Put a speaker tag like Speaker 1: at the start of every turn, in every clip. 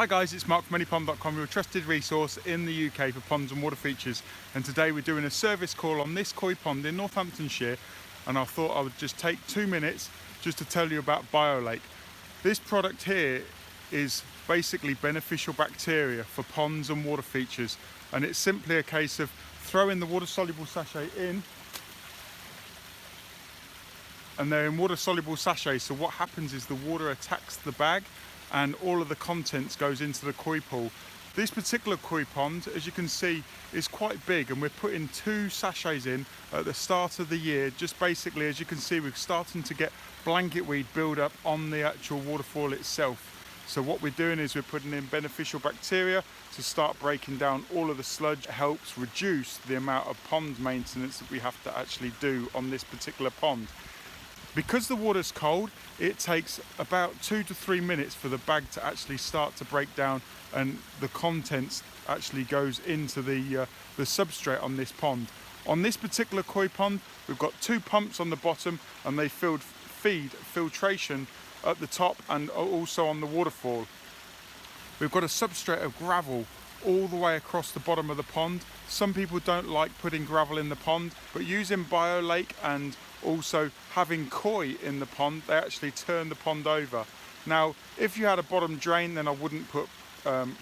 Speaker 1: Hi guys, it's Mark from anypond.com, your trusted resource in the UK for ponds and water features. And today we're doing a service call on this koi pond in Northamptonshire, and I thought I would just take 2 minutes just to tell you about BioLake. This product here is basically beneficial bacteria for ponds and water features, and it's simply a case of throwing the water soluble sachet in, and they're in water soluble sachets, so what happens is the water attacks the bag and all of the contents goes into the koi pool. This particular koi pond, as you can see, is quite big, and we're putting 2 sachets in at the start of the year. Just basically, as you can see, we're starting to get blanket weed build up on the actual waterfall itself. So what we're doing is we're putting in beneficial bacteria to start breaking down all of the sludge. It helps reduce the amount of pond maintenance that we have to actually do on this particular pond. Because the water's cold, it takes about 2 to 3 minutes for the bag to actually start to break down, and the contents actually goes into the substrate on this pond. On this particular koi pond, we've got 2 pumps on the bottom, and they feed filtration at the top and also on the waterfall. We've got a substrate of gravel all the way across the bottom of the pond. Some people don't like putting gravel in the pond, but using BioLake and also having koi in the pond, they actually turn the pond over. Now, if you had a bottom drain, then I wouldn't put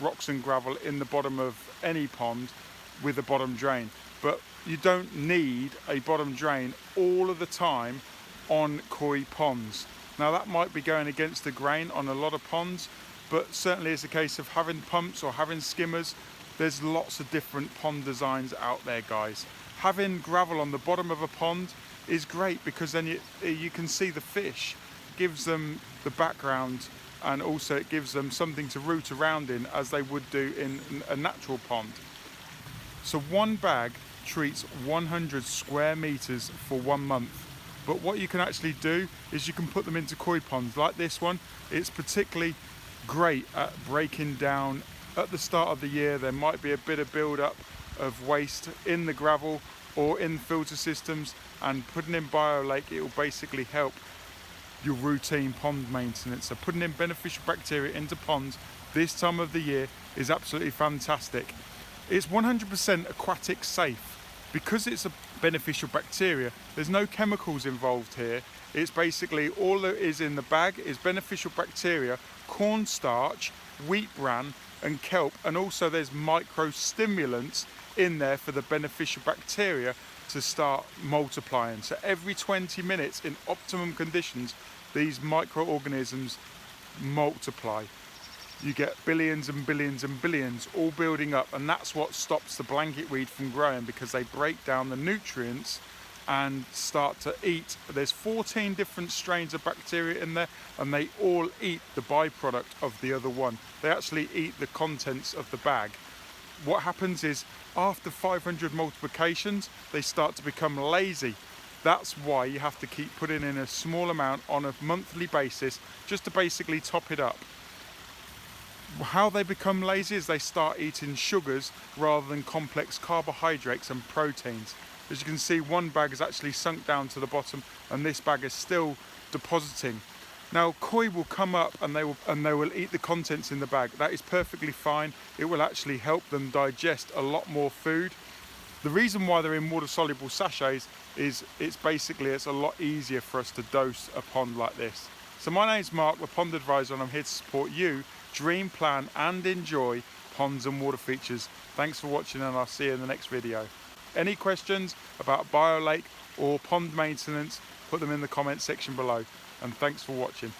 Speaker 1: rocks and gravel in the bottom of any pond with a bottom drain. But you don't need a bottom drain all of the time on koi ponds. Now, that might be going against the grain on a lot of ponds, but certainly it's a case of having pumps or having skimmers. There's lots of different pond designs out there, guys. Having gravel on the bottom of a pond is great, because then you can see the fish, gives them the background, and also it gives them something to root around in as they would do in a natural pond. So one bag treats 100 square meters for 1 month. But what you can actually do is you can put them into koi ponds like this one. It's particularly great at breaking down. At the start of the year, there might be a bit of build up of waste in the gravel or in filter systems, and putting in BioLake, it will basically help your routine pond maintenance. So putting in beneficial bacteria into ponds this time of the year is absolutely fantastic. It's 100% aquatic safe. Because it's a beneficial bacteria, there's no chemicals involved here. It's basically all that is in the bag is beneficial bacteria, cornstarch, wheat bran and kelp, and also there's microstimulants in there for the beneficial bacteria to start multiplying. So every 20 minutes in optimum conditions, these microorganisms multiply. You get billions and billions and billions all building up, and that's what stops the blanket weed from growing, because they break down the nutrients and start to eat. There's 14 different strains of bacteria in there, and they all eat the byproduct of the other one. They actually eat the contents of the bag. What happens is after 500 multiplications, they start to become lazy. That's why you have to keep putting in a small amount on a monthly basis just to basically top it up. How they become lazy is they start eating sugars rather than complex carbohydrates and proteins. As you can see, one bag is actually sunk down to the bottom, and this bag is still depositing. Now, koi will come up and they will eat the contents in the bag. That is perfectly fine. It will actually help them digest a lot more food. The reason why they're in water soluble sachets is it's a lot easier for us to dose a pond like this. So my name's Mark, the Pond Advisor, and I'm here to support you dream, plan and enjoy ponds and water features. Thanks for watching, and I'll see you in the next video. Any questions about BioLake or pond maintenance, put them in the comment section below, and thanks for watching.